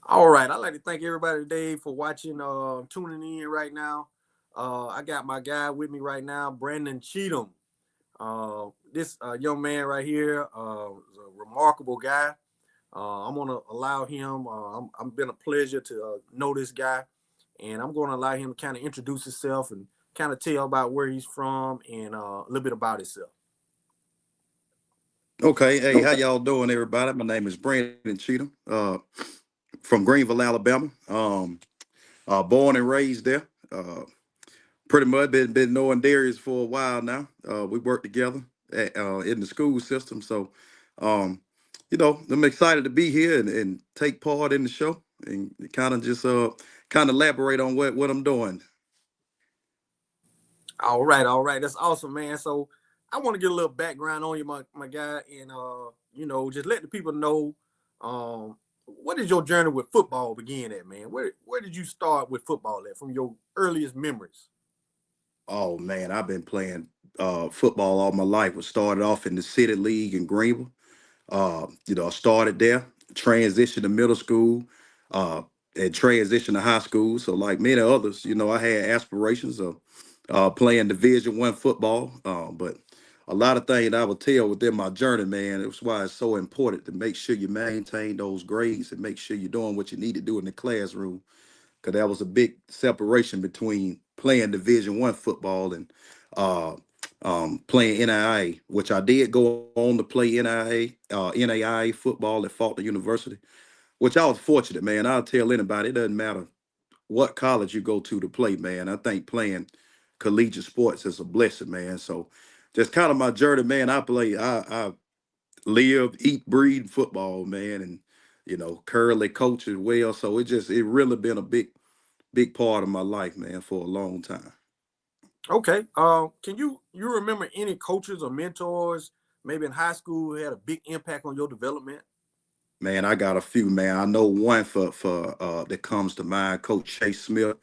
All right, I'd like to thank everybody today for watching, tuning in right now. I got my guy with me right now, Brandon Cheatham. This young man right here is a remarkable guy. I'm gonna allow him. I'm been a pleasure to know this guy, and I'm gonna allow him to kind of introduce himself and kind of tell about where he's from and a little bit about himself. Okay, hey, how y'all doing, everybody? My name is Brandon Cheatham, from Greenville, Alabama. Born and raised there. Pretty much been knowing Darius for a while now. We work together in the school system, so um, I'm excited to be here and take part in the show and kind of just kind of elaborate on what I'm doing. All right, that's awesome, man. So I want to get a little background on you, my guy, and just let the people know, what did your journey with football begin at, man? Where did you start with football at from your earliest memories? Oh man, I've been playing football all my life. Was started off in the city league in Greenville. I started there, transitioned to middle school, uh, and transitioned to high school. So, like many others, I had aspirations of playing Division I football. But a lot of things I would tell within my journey, man. It was why it's so important to make sure you maintain those grades and make sure you're doing what you need to do in the classroom. Because there was a big separation between playing Division I football and uh, playing NAIA, which I did go on to play NAIA football at Faulkner University, which I was fortunate, man. I'll tell anybody, it doesn't matter what college you go to play, man. I think playing collegiate sports is a blessing, man. So just kind of my journey, man. I live, eat, breathe football, man, and currently coach as well. So it really been a big part of my life, man, for a long time. Okay. Can you remember any coaches or mentors, maybe in high school, who had a big impact on your development? Man, I got a few, man. I know one for that comes to mind, Coach Chase Smith.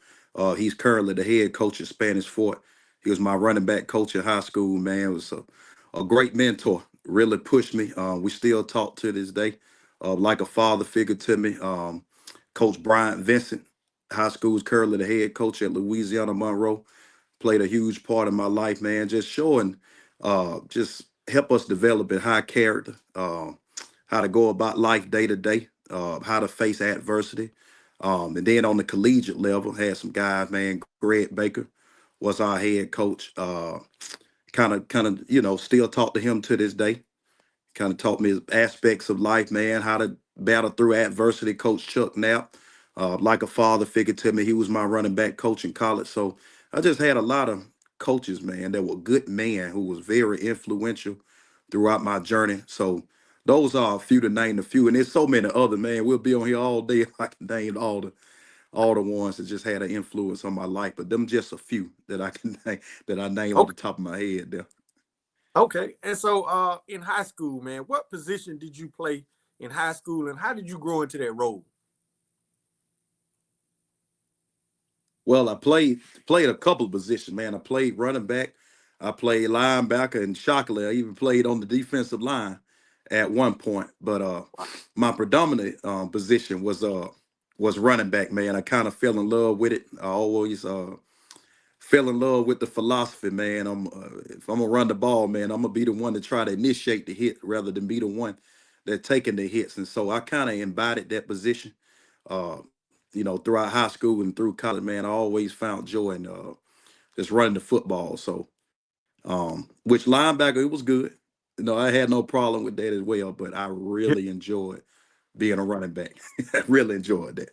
He's currently the head coach at Spanish Fort. He was my running back coach in high school, man. Was a great mentor. Really pushed me. We still talk to this day, like a father figure to me. Coach Bryant Vincent, high school's currently the head coach at Louisiana Monroe, played a huge part in my life, man. Just showing, just help us develop a high character, how to go about life day to day, how to face adversity. And then on the collegiate level, had some guys, man. Greg Baker was our head coach. Still talk to him to this day. Kind of taught me aspects of life, man, how to battle through adversity. Coach Chuck Knapp, like a father figure to me. He was my running back coach in college. So I just had a lot of coaches, man, that were good men who was very influential throughout my journey. So those are a few to name a few. And there's so many other, man. We'll be on here all day. I can name all the ones that just had an influence on my life. But them just a few that I can name that I name off the Okay. top of my head there. Okay. And so, in high school, man, what position did you play in high school, and how did you grow into that role? Well, I played a couple of positions, man. I played running back, I played linebacker, and shockingly, I even played on the defensive line at one point. But my predominant position was running back, man. I kind of fell in love with it. I always fell in love with the philosophy, man. If I'm gonna run the ball, man, I'm gonna be the one to try to initiate the hit rather than be the one that taking the hits. And so I kind of embodied that position. Throughout high school and through college, man, I always found joy in just running the football. So, which linebacker, it was good. I had no problem with that as well, but I really enjoyed being a running back. I really enjoyed that.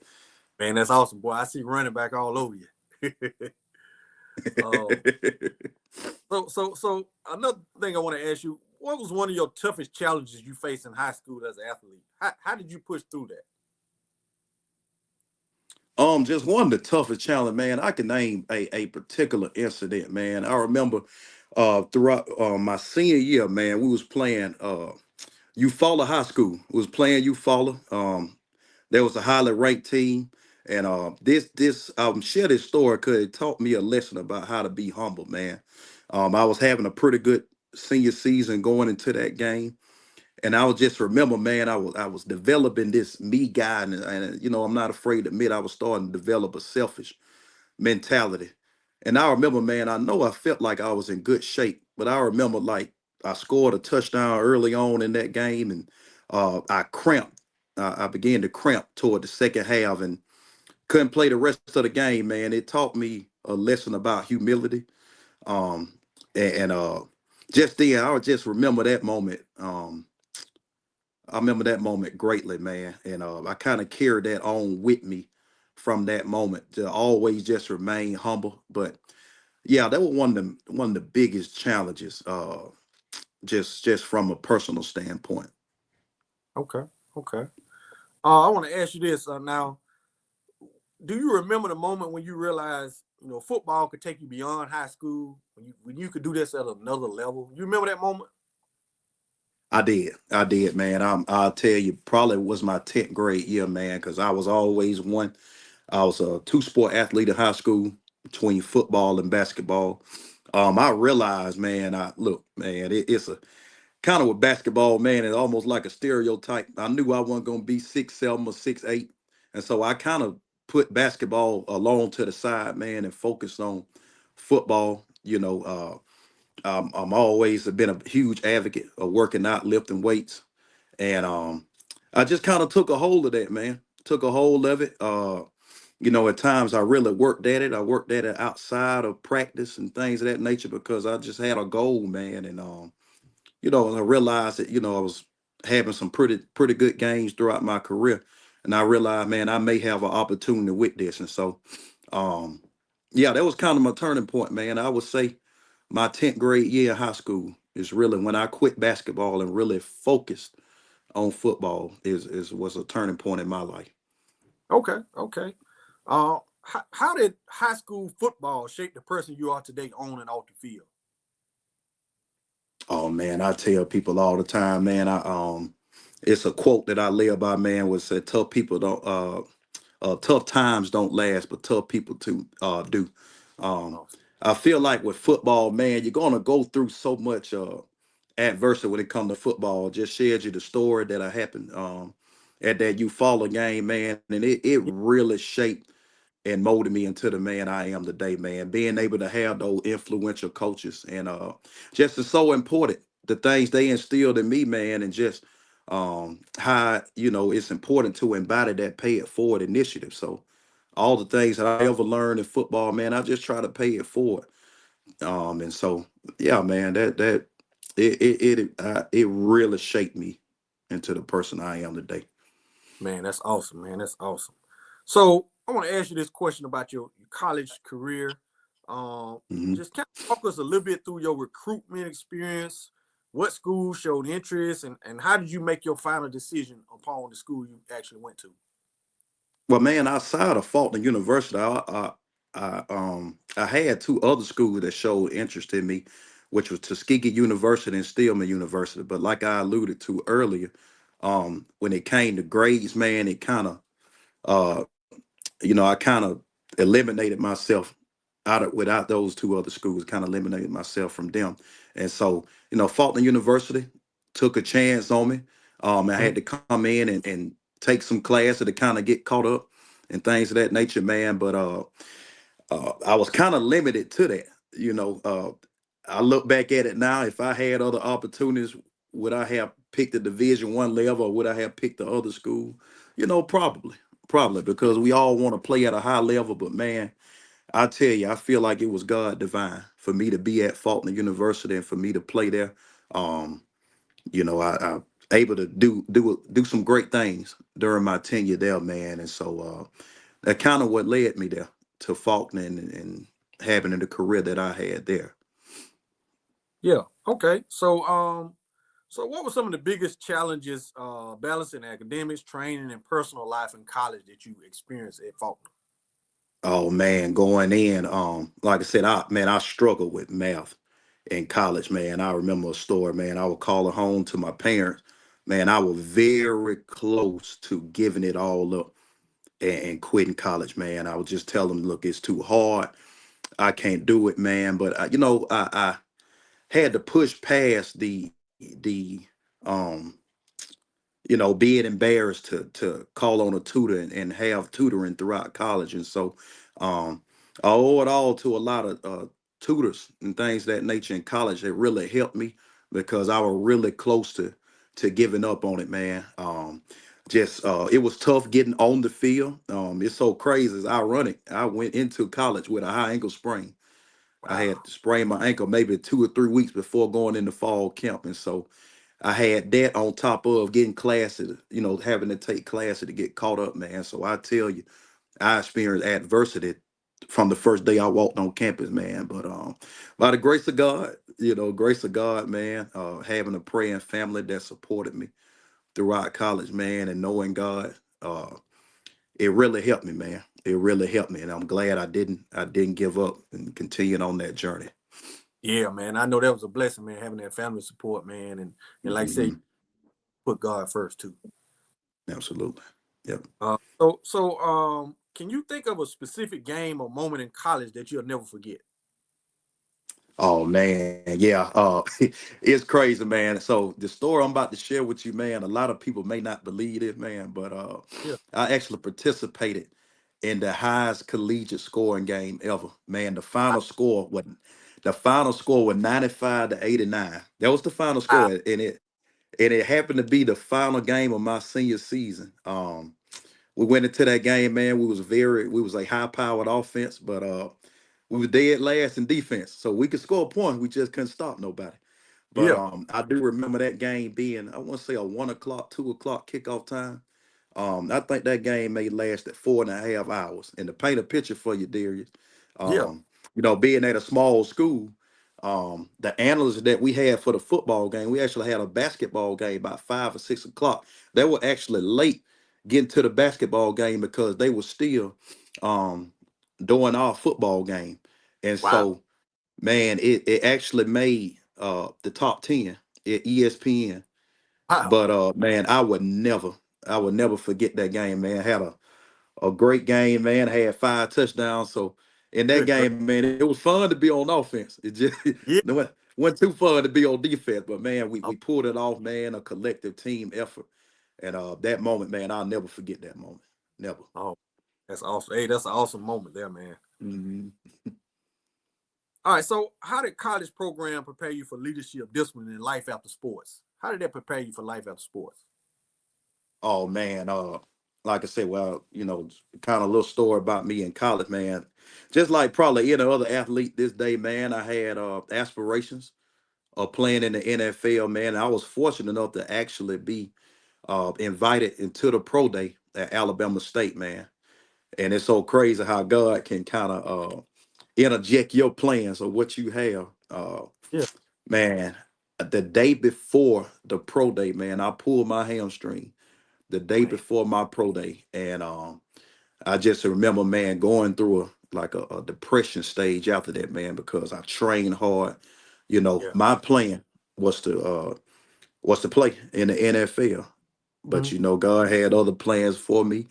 Man, that's awesome, boy. I see running back all over you. um, so another thing I want to ask you: what was one of your toughest challenges you faced in high school as an athlete? How did you push through that? Just one of the toughest challenge, man. I can name a particular incident, man. I remember throughout my senior year, man, we was playing Eufaula High School. We was playing Eufaula. There was a highly ranked team, and this share this story because it taught me a lesson about how to be humble, man. I was having a pretty good senior season going into that game, And I was just remember, man, I was developing this me guy, and I'm not afraid to admit I was starting to develop a selfish mentality. And I remember, man, I know I felt like I was in good shape, but I remember like I scored a touchdown early on in that game, and I cramped. I began to cramp toward the second half and couldn't play the rest of the game, man. It taught me a lesson about humility. Um, and just then, I would just remember that moment. I remember that moment greatly, man. And I kind of carried that on with me from that moment to always just remain humble. But yeah, that was one of the biggest challenges, just from a personal standpoint. Okay. Okay. I want to ask you this now. Do you remember the moment when you realized, football could take you beyond high school, when you could do this at another level? You remember that moment? I did, man. I'll tell you, probably was my 10th grade year, man, because I was always one. I was a two-sport athlete in high school between football and basketball. I realized, man, I look, man, it's a kind of with basketball, man, it's almost like a stereotype. I knew I wasn't gonna be 6'7" or 6'8", and so I kind of put basketball alone to the side, man, and focused on football. I'm always have been a huge advocate of working out, lifting weights, and I just kind of took a hold of that, man. Took a hold of it. At times I really worked at it. I worked at it outside of practice and things of that nature because I just had a goal, man, and I realized that, I was having some pretty good games throughout my career. And I realized, man, I may have an opportunity with this. And so, um, yeah, that was kind of my turning point, man. I would say my 10th grade year in high school is really when I quit basketball and really focused on football is was a turning point in my life. Okay. Okay. How did high school football shape the person you are today on and off the field? Oh man, I tell people all the time, man. It's a quote that I live by, man, was said tough people don't tough times don't last, but tough people to do. Um, Awesome. I feel like with football, man, you're gonna go through so much adversity when it comes to football. Just shared you the story that I happened at that you follow game, man, and it Yeah. really shaped and molded me into the man I am today, man. Being able to have those influential coaches and just is so important. The things they instilled in me, man, and just how it's important to embody that pay it forward initiative. So all the things that I ever learned in football, man, I just try to pay it forward. And so yeah, man, that it really shaped me into the person I am today. Man, that's awesome, man. That's awesome. So I want to ask you this question about your college career. Mhm. Just kind of talk us a little bit through your recruitment experience. What school showed interest, and how did you make your final decision upon the school you actually went to? Well, man, outside of Faulkner University, I had two other schools that showed interest in me, which was Tuskegee University and Stillman University. But like I alluded to earlier, when it came to grades, man, it kind of uh, I kind of eliminated myself out of without those two other schools, kind of eliminated myself from them. And so, Faulkner University took a chance on me. I Mhm. had to come in and take some classes to kind of get caught up and things of that nature, man. But I was kind of limited to that. You know, uh, I look back at it now. If I had other opportunities, would I have picked the Division 1 level, or would I have picked the other school? Probably Yeah. because we all want to play at a high level. But man, I tell you, I feel like it was God divine for me to be at Faulkner University and for me to play there. Um, I able to do some great things during my tenure there, man. And so that kind of what led me there to Faulkner and having the career that I had there. Yeah. Okay. So what were some of the biggest challenges balancing academics, training, and personal life in college that you experienced at Faulkner? Oh man, going in, like I said, I struggled with math in college, man. I remember a story, man. I would call it home to my parents. Man, I was very close to giving it all up and quitting college, man. I would just tell them, look, it's too hard. I can't do it, man. But I had to push past the um being embarrassed to call on a tutor and have tutoring throughout college. And so um, I owe it all to a lot of tutors and things of that nature in college that really helped me because I was really close to giving up on it, man. Just it was tough getting on the field. It's so crazy, it's ironic. I went into college with a high ankle sprain. I Wow. had sprained my ankle maybe 2 or 3 weeks before going into fall camp, and so I had that on top of getting classes, having to take classes to get caught up, man. So I tell you, I experienced adversity from the first day I walked on campus, man. But by the grace of God, grace of God, man, having a praying family that supported me throughout college, man, and knowing God, uh, it really helped me, man. It really helped me, and I'm glad I didn't give up and continued on that journey. Yeah, man. I know that was a blessing, man, having that family support, man, and like I say, Hmm. put God first too. Absolutely. Yep. Can you think of a specific game or moment in college that you'll never forget? Oh man, yeah. It's crazy, man. So the story I'm about to share with you, man, a lot of people may not believe it, man, but Yeah. I actually participated in the highest collegiate scoring game ever. Man, the final score was 95 to 89. That was the final Wow. score, and it happened to be the final game of my senior season. We went into that game, man. We was a high powered offense, but we were dead last in defense. So we could score points, we just couldn't stop nobody. But Yeah. I do remember that game being, I want to say, a 1 o'clock, 2 o'clock kickoff time. I think that game may last at 4.5 hours. And to paint a picture for you, Darius, Yeah. um, being at a small school, the analysts that we had for the football game, we actually had a basketball game about 5 or 6 o'clock. They were actually late getting to the basketball game because they were still um, doing our football game. And Wow. so, man, it actually made the top 10 at ESPN. Wow. But man, I would never forget that game, man. Had a great game, man. Had 5 touchdowns. So in that Good. game, man, it was fun to be on offense. It just Yeah. no wasn't too fun to be on defense. But man, we Oh, we pulled it off, man. A collective team effort. And that moment, man, I'll never forget that moment. Never. oh, that's awesome. Hey, that's an awesome moment there, man. Mhm. All right. So, how did college program prepare you for leadership, discipline, and life after sports? How did that prepare you for life after sports? Oh man, like I said, well, kind of a little story about me in college, man. Just like probably any other athlete this day, man, I had aspirations of playing in the NFL, man. I was fortunate enough to actually be invited into the pro day at Alabama State, man. And it's so crazy how God can kind of interject your plans or what you have. Yeah. Man, the day before the pro day, man, I pulled my hamstring the day Man. before my pro day, and I just remember, man, going through a depression stage after that, man, because I trained hard. Yeah. My plan was to play in the NFL, but Mhm. God had other plans for me,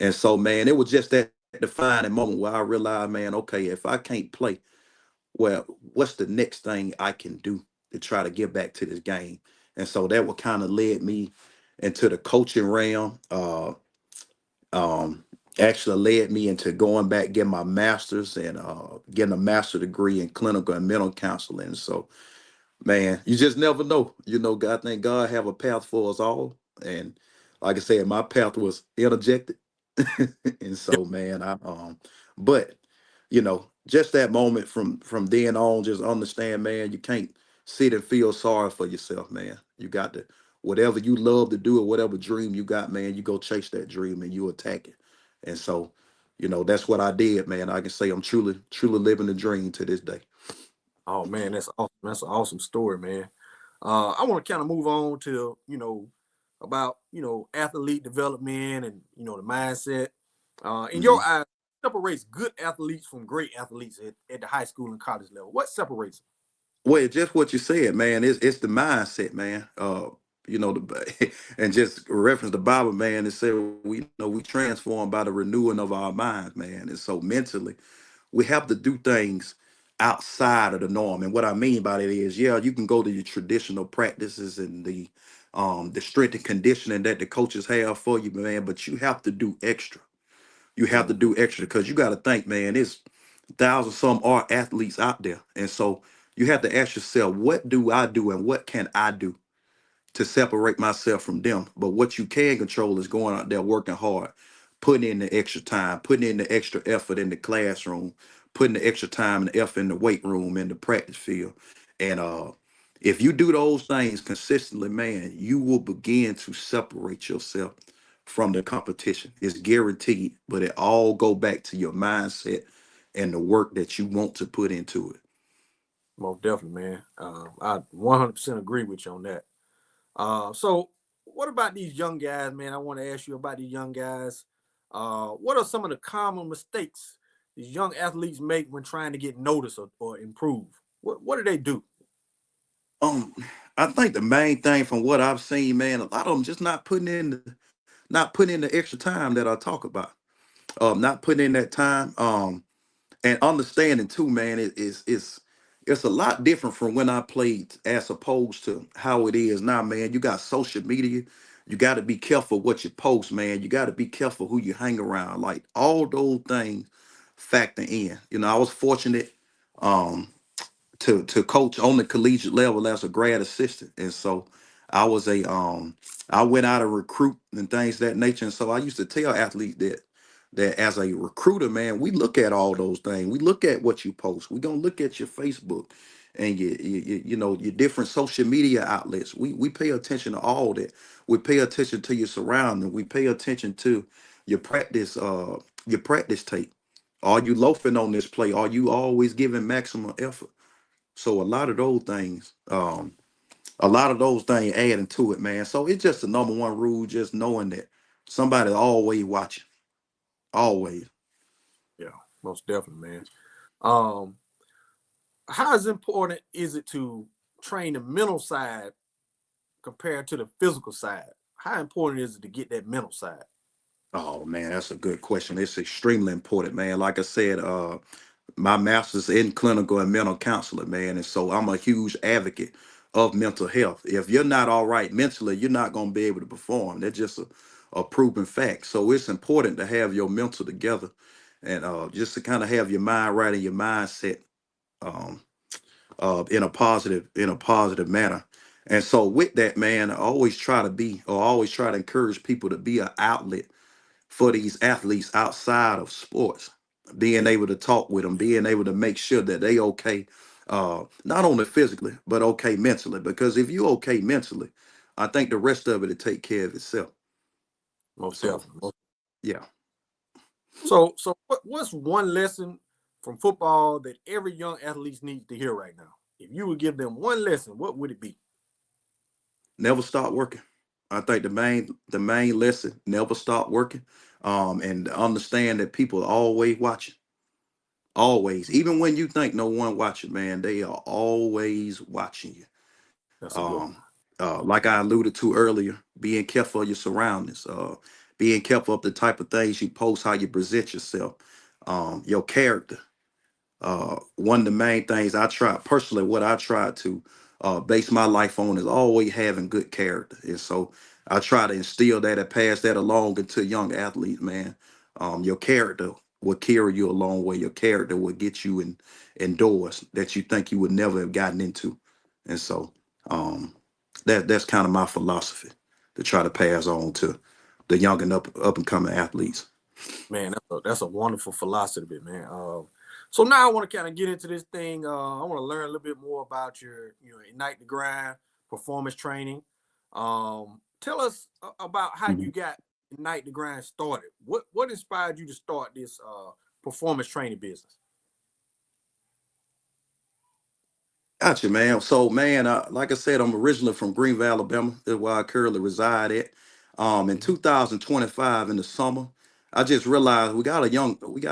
and so, man, it was just that defining moment where I realized, man, okay, if I can't play, well, what's the next thing I can do to try to get back to this game? And so that what kind of led me into the coaching realm. Um, Actually led me into going back getting my master's and getting a master degree in clinical and mental counseling. So, man, you just never know. God, I think God have a path for us all, and like I said, my path was interjected, and Yeah. so, man, but just that moment from then on, just understand, man, you can't sit and feel sorry for yourself, man. You got to whatever you love to do or whatever dream you got, man, you go chase that dream and you attack it. And so, that's what I did, man. I can say I'm truly, truly living the dream to this day. Oh man, that's awesome. That's an awesome story, man. I want to kind of move on to about athlete development and the mindset. In your Mhm. eyes, what separates good athletes from great athletes at the high school and college level. What separates them? Well, just what you said, man. It's the mindset, man. And just reference the Bible, man. It said we transform by the renewing of our minds, man. And so mentally, we have to do things outside of the norm. And what I mean by that is, yeah, you can go to your traditional practices and the the strength and conditioning that the coaches have for you, man. But you have to do extra. You have to Mhm. do extra because you got to think, man. It's thousands some are athletes out there, and so you have to ask yourself, what do I do, and what can I do to separate myself from them. But what you can control is going out there working hard, putting in the extra time, putting in the extra effort in the classroom, putting the extra time and effort in the weight room, in the practice field. And if you do those things consistently, man, you will begin to separate yourself from the competition. It's guaranteed, but it all go back to your mindset and the work that you want to put into it. Most definitely, man. I 100% agree with you on that. So what about these young guys, man? I want to ask you about these young guys. What are some of the common mistakes these young athletes make when trying to get noticed or improve? What do they do? Um, I think the main thing from what I've seen, man, a lot of them just not putting in the extra time that I talk about. Not putting in that time. And understanding too, man, it's a lot different from when I played as opposed to how it is now, man. You got social media. You got to be careful what you post, man. You got to be careful who you hang around. Like all those things factor in. You know, I was fortunate. Um, to coach on the collegiate level as a grad assistant. And so I was a I went out and recruit and things of that nature. And so I used to tell athletes that as a recruiter, man, we look at all those things. We look at what you post. We're gonna look at your Facebook and you know your different social media outlets. We pay attention to all that. We pay attention to your surrounding. We pay attention to your practice tape. Are you loafing on this play? Are you always giving maximum effort? So a lot of those things adding to it, man. So it's just the number one rule, just knowing that somebody's always watching, always. Yeah, most definitely, man. Um, how is important is it to train the mental side compared to the physical side? How important is it to get that mental side? Oh man, that's a good question. It's extremely important, man. Like I said, my master's in clinical and mental counseling, man, and so I'm a huge advocate of mental health. If you're not all right mentally, you're not going to be able to perform. That's just a proven fact. So it's important to have your mental together, and just to kind of have your mind right and your mindset um, in a positive manner. And so with that, man, I always try to be, or always try to encourage people to be an outlet for these athletes outside of sports, being able to talk with them, being able to make sure that they okay, not only physically but okay mentally. Because if you okay mentally, I think the rest of it will take care of itself. Most So definitely. yeah. So what's one lesson from football that every young athlete needs to hear right now? If you would give them one lesson, what would it be? Never stop working. I think the main lesson, never stop working. And understand that people are always watching. Always. Even when you think no one watching, man, they are always watching you. That's a good Um, one. like I alluded to earlier, being careful of your surroundings, being careful of the type of things you post, how you present yourself, your character. One of the main things I try personally, what I try to base my life on is always having good character. And so I try to instill that and pass that along into young athletes, man. Your character will carry you a long way. Your character will get you in doors that you think you would never have gotten into. And so um, that's kind of my philosophy to try to pass on to the young and up and coming athletes. Man, that's a wonderful philosophy, man. So now I want to kind of get into this thing. I want to learn a little bit more about your, ignite the grind performance training. Tell us about how you Mhm. got ignite the grind started. What inspired you to start this performance training business? Gotcha, man. So, man, like I said, I'm originally from Greenville, Alabama. That's where I currently reside at. In Mhm. 2025, in the summer, I just realized we got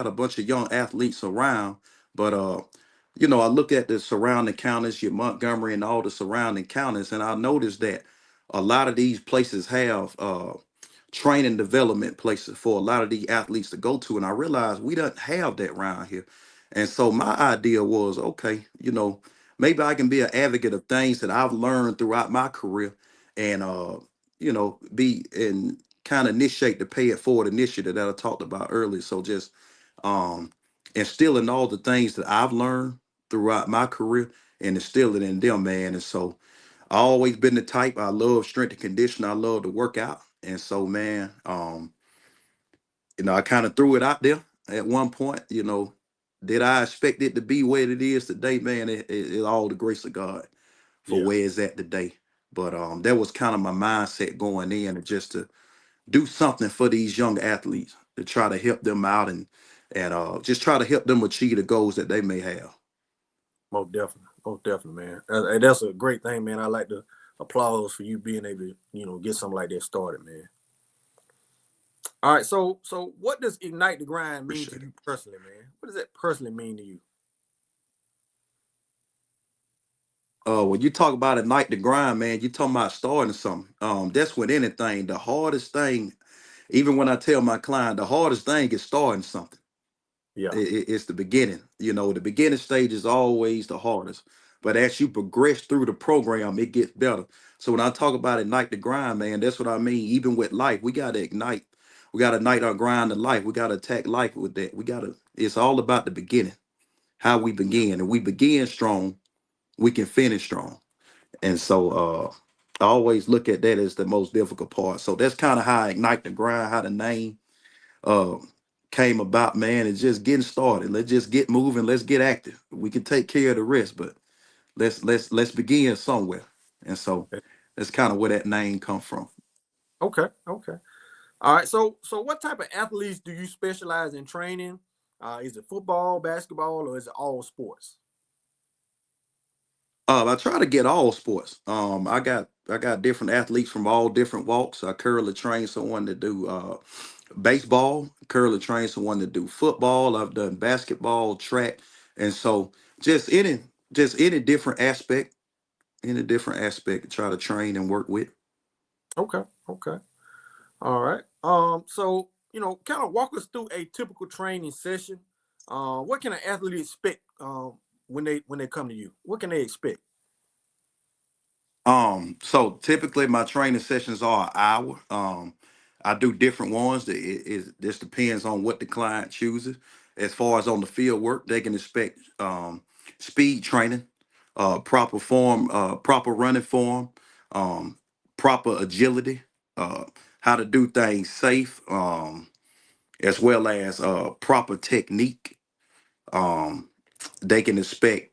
a bunch of young athletes around, but I look at the surrounding counties, your Montgomery and all the surrounding counties, and I noticed that a lot of these places have training development places for a lot of these athletes to go to. And I realized we don't have that around here. And so my idea was, okay, maybe I can be an advocate of things that I've learned throughout my career and be and kind of initiate the pay it forward initiative that I talked about earlier. So just um instilling all the things that I've learned throughout my career and instill it in them, man. And so I always been the type. I love strength and conditioning. I love to work out. And so, man, I kind of threw it out there at one point. Did I expect it to be where it is today, man? It's all the grace of God for Yeah, where it's at today. But that was kind of my mindset going in, and just to do something for these young athletes to try to help them out, and just try to help them achieve the goals that they may have. most definitely, man. And that's a great thing, man. I like to applause for you being able to, get something like that started, man. All right, so what does ignite the grind mean to Appreciate you it. personally, man? What does that personally mean to you? When you talk about ignite the grind, man, you talking about starting something. That's with anything. The hardest thing, even when I tell my client, the hardest thing is starting something. Yeah, It's the beginning. The beginning stage is always the hardest. But as you progress through the program, it gets better. So when I talk about ignite the grind, man, that's what I mean. Even with life, we gotta ignite. We gotta ignite our grind in life. We gotta attack life with that. It's all about the beginning, how we yeah. begin. And we begin strong, we can finish strong. And so I always look at that as the most difficult part. So that's kind of how I ignite the grind, how the name uh, came about, man. It's just getting started. Let's just get moving. Let's get active. We can take care of the rest, but let's begin somewhere. And so that's kind of where that name come from. Okay, okay. All right. So what type of athletes do you specialize in training? Is it football, basketball, or is it all sports? I try to get all sports. I got different athletes from all different walks. I currently train someone to do baseball, currently train someone to do football. I've done basketball, track, and so just any just any different aspect to try to train and work with. Okay, okay. All right. So kind of walk us through a typical training session. What can an athlete expect when they come to you? What can they expect? So typically my training sessions are an hour. I do different ones. This depends on what the client chooses. As far as on the field work, they can expect speed training, proper running form, um, proper agility, uh, how to do things safe, as well as proper technique. Um, they can expect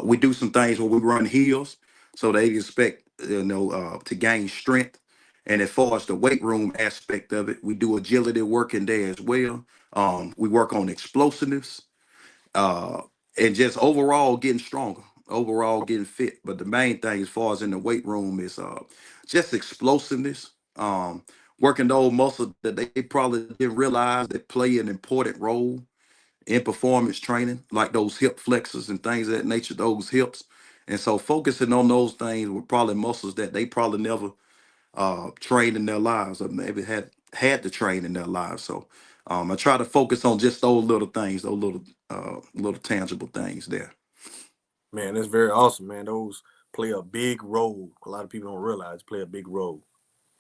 we do some things where we run heels, so they expect to gain strength. And as far as the weight room aspect of it, we do agility work in there as well. We work on explosiveness, uh, and just overall getting stronger, overall getting fit. But the main thing as far as in the weight room is just explosiveness, working those muscles that they probably didn't realize that play an important role in performance training, like those hip flexors and things of that nature, those hips. And so focusing on those things were probably muscles that they probably never trained in their lives, or maybe had to train in their lives. So I try to focus on just those little things, those little tangible things there. Man, that's very awesome, man. Those play a big role. A lot of people don't realize play a big role.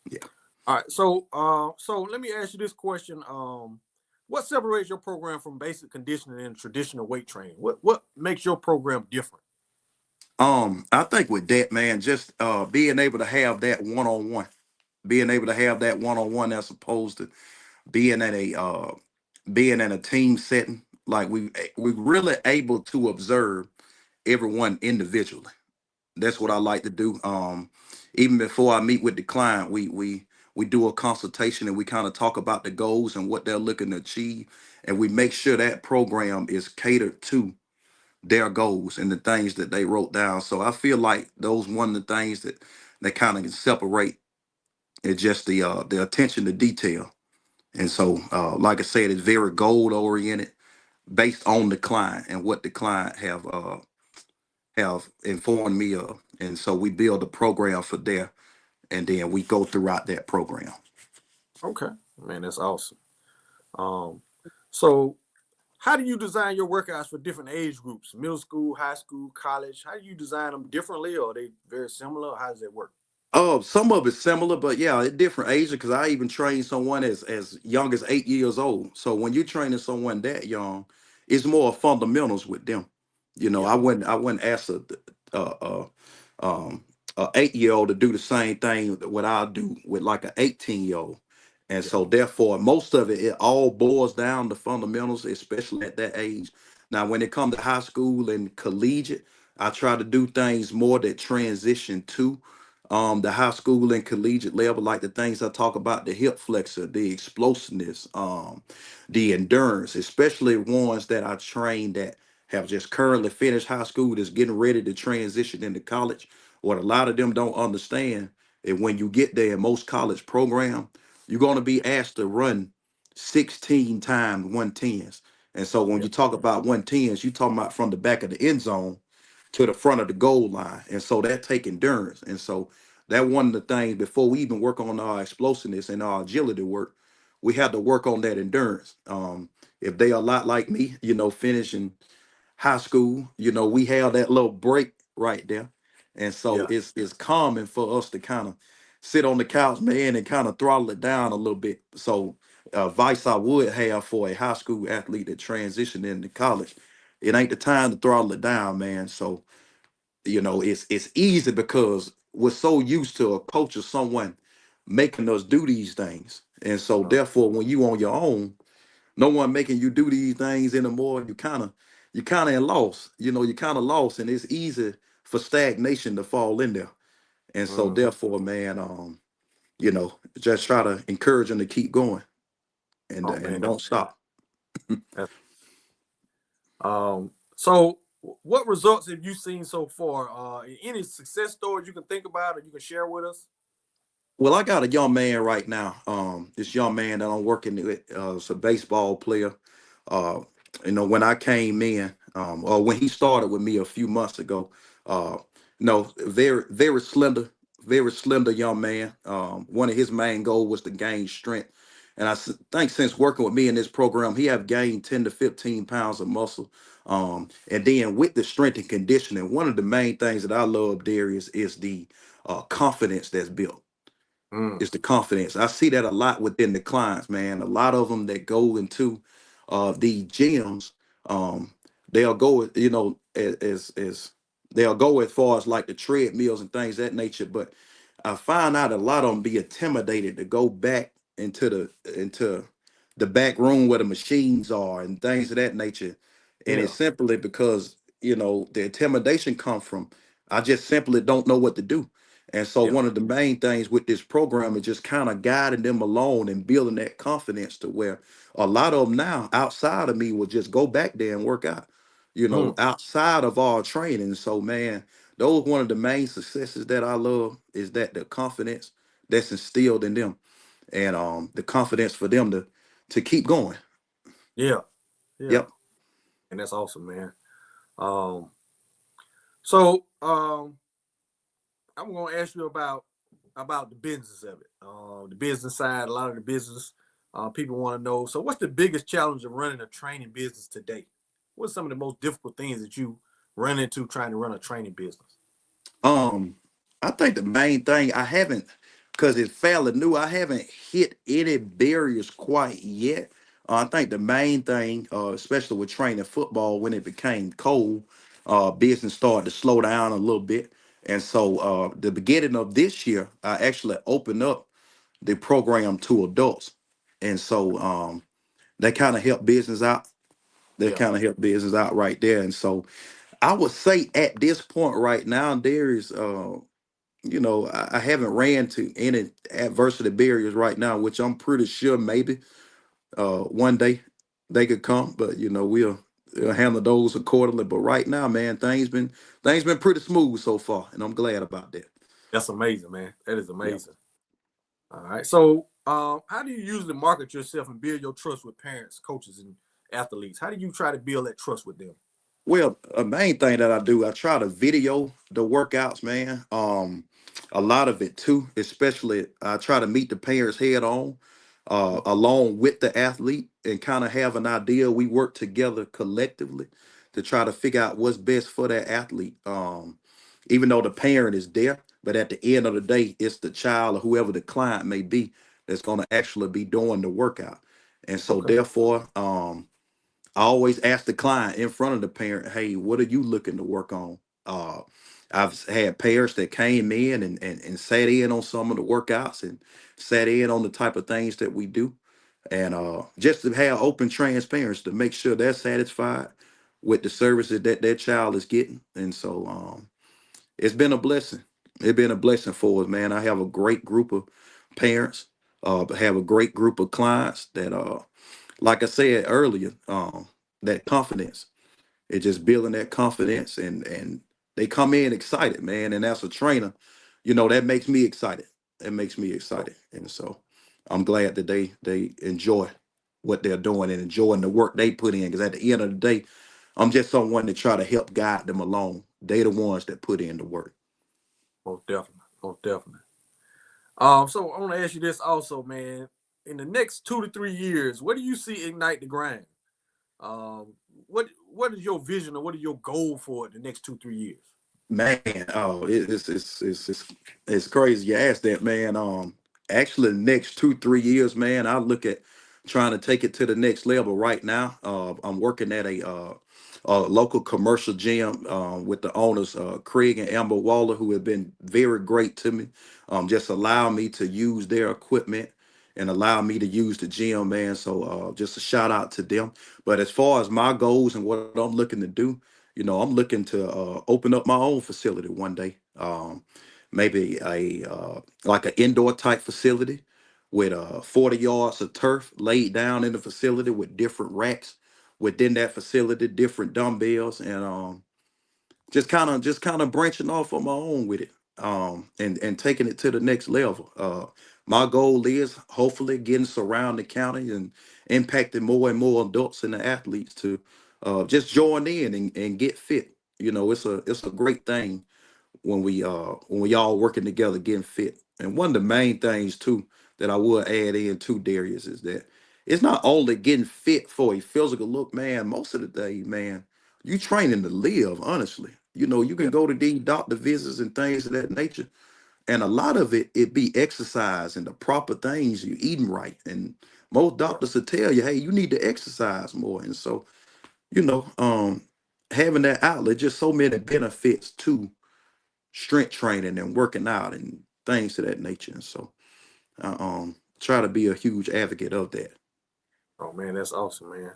Yeah. All right, so let me ask you this question. What separates your program from basic conditioning and traditional weight training? What makes your program different? I think with that, man, just being able to have that one on one, being able to have that one on one as opposed to being in a being in a team setting, like we really able to observe everyone individually. That's what I like to do. Even before I meet with the client, we do a consultation and we kind of talk about the goals and what they're looking to achieve, and we make sure that program is catered to their goals and the things that they wrote down. So I feel like those one of the things that kind of can separate is just the attention to detail. And so, like I said, it's very goal oriented, based on the client and what the client have informed me of. And so we build a program for there, and then we go throughout that program. Okay, man, that's awesome. Um, so how do you design your workouts for different age groups? Middle school, high school, college? How do you design them differently, or are they very similar? How does that work? Some of it's similar, but yeah, at different ages. Because I even trained someone as young as 8 years old. So when you're training someone that young, it's more fundamentals with them. You know, Yeah, I wouldn't ask a, um, 8 year old to do the same thing what I do with like an 18-year old. And yeah, so therefore, most of it all boils down to fundamentals, especially at that age. Now, when it comes to high school and collegiate, I try to do things more that transition to the high school and collegiate level, like the things I talk about, the hip flexor, the explosiveness, the endurance, especially ones that I train that have just currently finished high school that's getting ready to transition into college. What a lot of them don't understand is when you get there in most college program, you're going to be asked to run 16 times 110s. And so when yeah, you talk about 110s, you're talking about from the back of the end zone to the front of the goal line. And so that take endurance. And so that one of the things before we even work on our explosiveness and our agility work, we have to work on that endurance. If they are a lot like me, finishing high school, we have that little break right there. And so yeah. it's common for us to kind of sit on the couch, man, and kind of throttle it down a little bit. So advice I would have for a high school athlete that transitioned into college, it ain't the time to throttle it down, man. So it's easy because we're so used to a coach or someone making us do these things. And so Uh, therefore when you on your own, no one making you do these things anymore, you kind of in loss. You kind of lost, and it's easy for stagnation to fall in there. And so mhm. therefore, man, just try to encourage them to keep going Oh and man, don't stop. that's, so what results have you seen so far? Any success stories you can think about or you can share with us? Well, I got a young man right now. This young man that I'm working with, is a baseball player. Uh, when I came in, or when he started with me a few months ago, uh, very, very slender young man. One of his main goal was to gain strength, and think since working with me in this program, he have gained 10 to 15 pounds of muscle. And then with the strength and conditioning, one of the main things that I love, Darius, is the confidence that's built. Mm, It's the confidence. I see that a lot within the clients, man. A lot of them that go into the gyms, um, they'll go, as they'll go as far as like the treadmills and things of that nature. But I find out a lot of them be intimidated to go back into the back room where the machines are and things of that nature. And it's yeah, simply because the intimidation come from I just simply don't know what to do. And so yeah. one of the main things with this program is just kind of guiding them along and building that confidence to where a lot of them now outside of me will just go back there and work out, Mm, outside of our training. So man, those one of the main successes that I love is that the confidence that's instilled in them and the confidence for them to keep going. yeah, yeah. Yep. And that's awesome, man. Um, so I'm gonna ask you about the business of it. The business side, a lot of the business people want to know. So, what's the biggest challenge of running a training business today? What's some of the most difficult things that you run into trying to run a training business? Um, I think the main thing I haven't, because it's fairly new, I haven't hit any barriers quite yet. I think the main thing, especially with training football, when it became cold, business started to slow down a little bit. And so, the beginning of this year, I actually opened up the program to adults. And so, they kind of help business out. They Yeah. kind of help business out right there. And so, I would say at this point right now, there is I haven't ran to any adversity barriers right now, which I'm pretty sure maybe one day they could come, but we'll handle those accordingly. But right now, man, things been pretty smooth so far, and I'm glad about that. That's amazing, man. That is Yeah. amazing. All right. So, how do you usually market yourself and build your trust with parents, coaches, and athletes? How do you try to build that trust with them? Well, a main thing that I do, I try to video the workouts, man. A lot of it too, especially I try to meet the parents head on, along with the athlete and kind of have an idea. We work together collectively to try to figure out what's best for that athlete. Even though the parent is there, but at the end of the day, it's the child or whoever the client may be that's going to actually be doing the workout. And so Okay. therefore, I always ask the client in front of the parent, hey, what are you looking to work on? Uh, I've had parents that came in and sat in on some of the workouts and sat in on the type of things that we do. And just to have open transparency to make sure they're satisfied with the services that their child is getting. And so it's been a blessing. It's been a blessing for us, man. I have a great group of parents, have a great group of clients that like I said earlier, that confidence. It's just building that confidence, and they come in excited, man. And as a trainer, that makes me excited. That makes me excited, and so I'm glad that they enjoy what they're doing and enjoying the work they put in. Because at the end of the day, I'm just someone to try to help guide them along. They the ones that put in the work. Most definitely. Most definitely. So I want to ask you this also, man. In the next 2 to 3 years, what do you see ignite the grind? Um, what is your vision or what is your goal for the next 2 3 years? Man, oh, it's crazy you asked that, man. Actually, the next 2 3 years, man, I look at trying to take it to the next level. Right now, I'm working at a local commercial gym with the owners, Craig and Amber Waller, who have been very great to me. Just allow me to use their equipment and allow me to use the gym, man. So, just a shout out to them. But as far as my goals and what I'm looking to do, I'm looking to open up my own facility one day. Maybe a like an indoor type facility with 40 yards of turf laid down in the facility with different racks within that facility, different dumbbells, and just kind of branching off on my own with it, and taking it to the next level. My goal is hopefully getting surround the county and impacting more and more adults and the athletes to just join in and get fit. It's a great thing when we all working together getting fit. And one of the main things too that I would add in too, Darius, is that it's not only getting fit for a physical look, man. Most of the day, man, you training to live, honestly. You Yeah. can go to these doctor visits and things of that nature. And a lot of it be exercise and the proper things you eating right. And most Yeah. doctors will tell you, hey, you need to exercise more. And so, you know, um, having that outlet, just so many benefits to strength training and working out and things of that nature. And so I try to be a huge advocate of that. Oh man, that's awesome, man.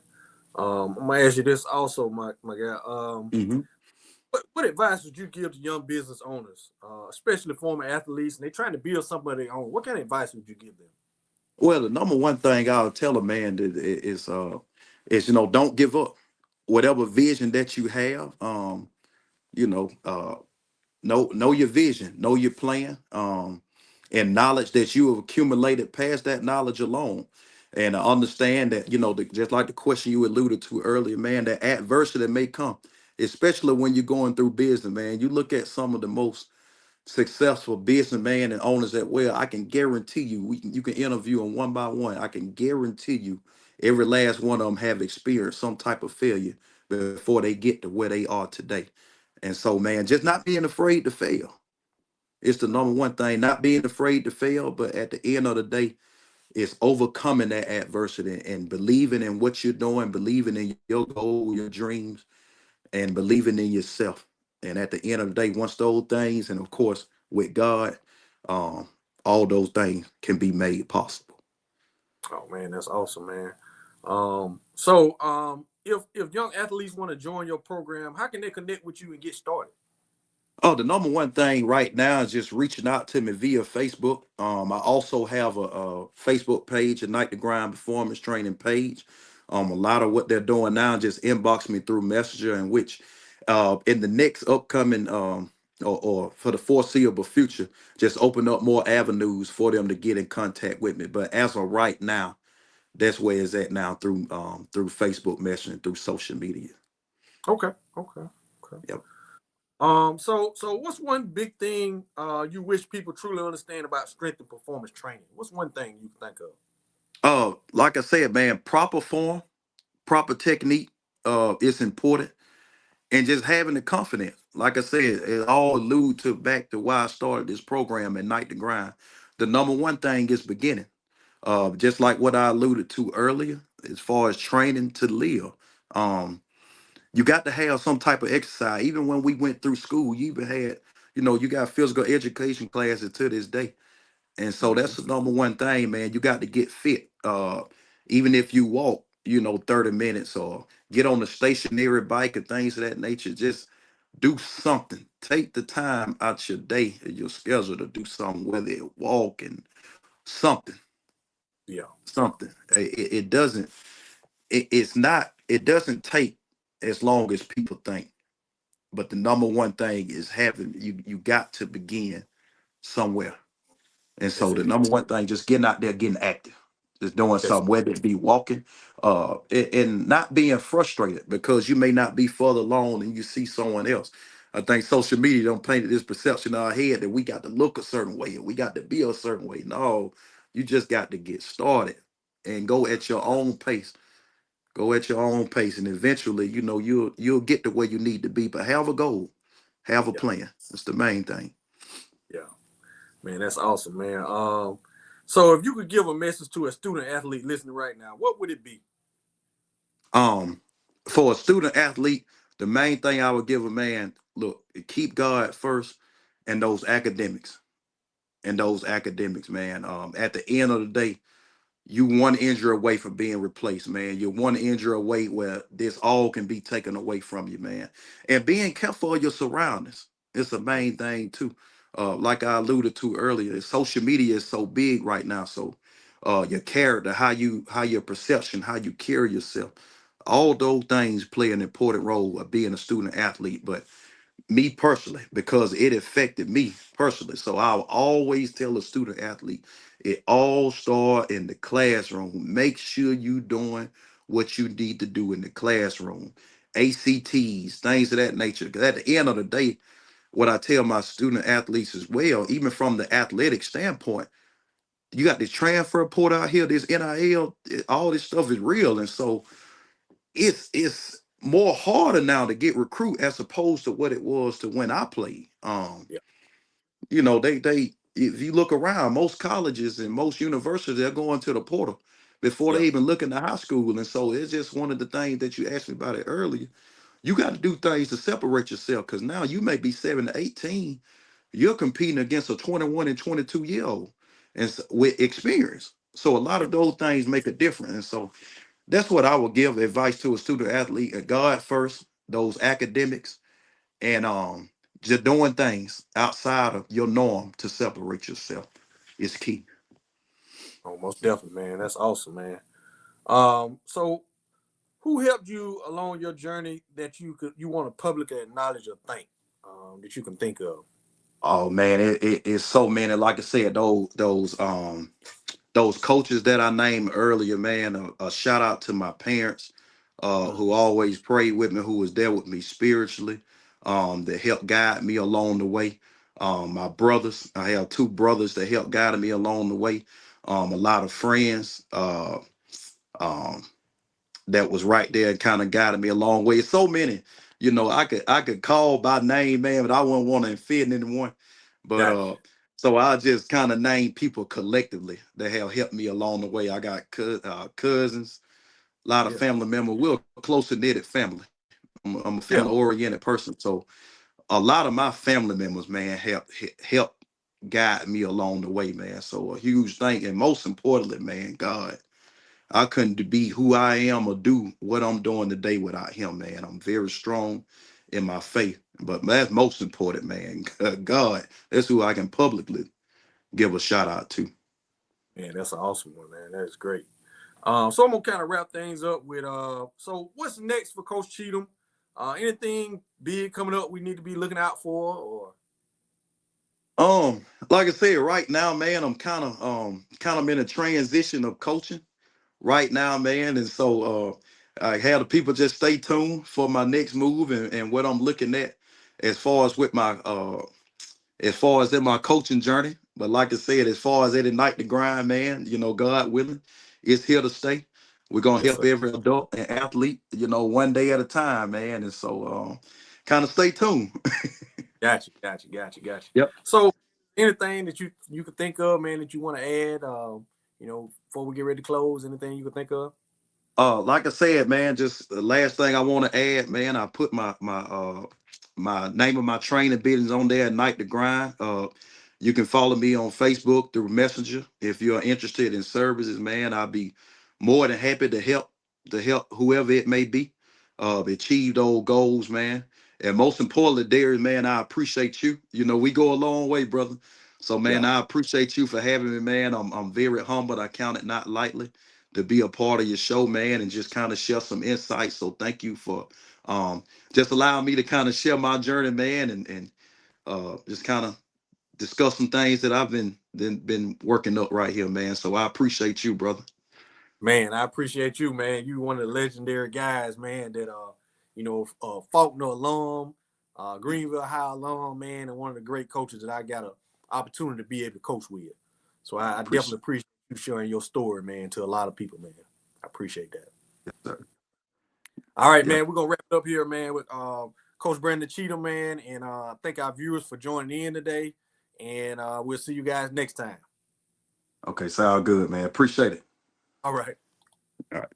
I'm gonna ask you this also, my guy. hmm What advice would you give to young business owners, especially former athletes, and they're trying to build something of their own? What kind of advice would you give them? Well, the number one thing I'll tell a man is don't give up. Whatever vision that you have, you know, uh, know your vision, know your plan, and knowledge that you have accumulated past that knowledge alone. And understand that, just like the question you alluded to earlier, man, that adversity may come, especially when you're going through business, man. You look at some of the most successful businessmen and owners that well, I can guarantee you, you can interview them one by one. I can guarantee you, every last one of them have experienced some type of failure before they get to where they are today. And so, man, just not being afraid to fail. It's the number one thing, not being afraid to fail, but at the end of the day, it's overcoming that adversity and believing in what you're doing, believing in your goal, your dreams, and believing in yourself. And at the end of the day, once those things, and of course with God, um, all those things can be made possible. Oh man, that's awesome, man. So if young athletes want to join your program, how can they connect with you and get started? Oh, the number one thing right now is just reaching out to me via Facebook. I also have a Facebook page, a Night to Grind Performance Training page. A lot of what they're doing now just inbox me through Messenger, in which in the next upcoming or for the foreseeable future, just open up more avenues for them to get in contact with me. But as of right now, that's where it's at now through Facebook Messenger, through social media. Okay, okay, okay. Yep. So what's one big thing you wish people truly understand about strength and performance training? What's one thing you can think of? Like I said, man, proper form, proper technique is important, and just having the confidence. like I said, it all allude to back to why I started this program at Night to Grind. The number one thing is beginning. Just like what I alluded to earlier, as far as training to live. Um, you got to have some type of exercise. Even when we went through school, you even had, you got physical education classes to this day. And so Mm-hmm. that's the number one thing, man. You got to get fit. Even if you walk, 30 minutes or get on a stationary bike or things of that nature, just do something. Take the time out your day, your schedule to do something, whether it walking, something, Yeah. something. It doesn't, it's not, it doesn't take as long as people think. But the number one thing is having you got to begin somewhere. And Yes, so the indeed. number one thing, just getting out there, getting active, just doing Yes. something, whether it be walking, and not being frustrated because you may not be further along and you see someone else. I think social media don't paint this perception in our head that we got to look a certain way and we got to be a certain way. No, you just got to get started and go at your own pace. Go at your own pace, and eventually, you'll get to where you need to be. But have a goal, have a Yeah. plan. That's the main thing. Yeah. Man, that's awesome, man. So if you could give a message to a student athlete listening right now, what would it be? Um, for a student athlete, the main thing I would give a man, look, keep God first and those academics. And those academics, man. At the end of the day, you one injury away from being replaced, man. You're one injury away where this all can be taken away from you, man. And being careful of your surroundings. It's the main thing too. Like I alluded to earlier, social media is so big right now. So your character, how your perception, how you carry yourself, all those things play an important role of being a student athlete. But me personally, because it affected me personally. So I'll always tell a student athlete, it all start in the classroom. Make sure you doing what you need to do in the classroom. ACTs, things of that nature. Because at the end of the day, what I tell my student athletes as well, even from the athletic standpoint, you got this transfer report out here, this NIL, all this stuff is real. And so it's more harder now to get recruit as opposed to what it was to when I played. Yeah. They if you look around, most colleges and most universities, they're going to the portal before Yeah. they even look into high school. And so it's just one of the things that you asked me about it earlier. You got to do things to separate yourself because now you may be 7 to 18. You're competing against a 21 and 22-year old and with experience. So a lot Yeah. of those things make a difference. And so that's what I would give advice to a student athlete. God first, those academics, and just doing things outside of your norm to separate yourself is key. Oh, most definitely, man. That's awesome, man. So who helped you along your journey that you want to publicly acknowledge or thank? That you can think of. Oh man, it's so many. Like I said, those coaches that I named earlier, man. A shout out to my parents, who Mhm. always prayed with me, who was there with me spiritually, that helped guide me along the way. My brothers, I have two brothers that helped guide me along the way. A lot of friends, um, that was right there and kind of guided me a long way. So many, I could call by name, man, but I wouldn't want to offend anyone. But Gotcha. so I just kind of name people collectively that have helped me along the way. I got cousins, a lot of Yeah. family members. We're a closer knitted family. I'm a family Yeah. oriented person, so a lot of my family members, man, help guide me along the way, man. So a huge thing, and most importantly, man, God. I couldn't be who I am or do what I'm doing today without him, man. I'm very strong in my faith. But that's most important, man. God, that's who I can publicly give a shout out to. Man, that's an awesome one, man. That is great. So I'm gonna kind of wrap things up with so what's next for Coach Cheatham? Anything big coming up we need to be looking out for or Like I said, right now, man, I'm kind of in a transition of coaching right now, man. And so I have the people just stay tuned for my next move and what I'm looking at as far as with my as far as in my coaching journey. But like I said, as far as every night to grind, man, God willing, it's here to stay. We're gonna yes, help sir. every adult and athlete, one day at a time, man. And so kind of stay tuned. Gotcha. Yep. So, anything that you could think of, man, that you want to add, before we get ready to close, anything you could think of? Like I said, man, just the last thing I want to add, man, I put my name of my training business on there, Night to Grind. You can follow me on Facebook through Messenger. If you're interested in services, man, I'll be more than happy to help whoever it may be achieve those goals, man. And most importantly, Darius, man, I appreciate you. You know, we go a long way, brother. So, man, Yeah, I appreciate you for having me, man. I'm very humbled. I count it not lightly to be a part of your show, man, and just kind of share some insights. So thank you for um just allowing me to kind of share my journey, man, and just kind of discuss some things that I've been working up right here, man. So I appreciate you, brother. man, I appreciate you, man. You one of the legendary guys, man. That Faulkner alum, Greenville High alum, man, and one of the great coaches that I got a opportunity to be able to coach with. So I I definitely appreciate appreciate you sharing your story, man, to a lot of people, man. I appreciate that. it, sir. All right, Yeah. man. We're gonna wrap it up here, man, with Coach Brandon Cheatham, man, and thank our viewers for joining in today. And we'll see you guys next time. Okay, sound good, man. Appreciate it. All right. All right.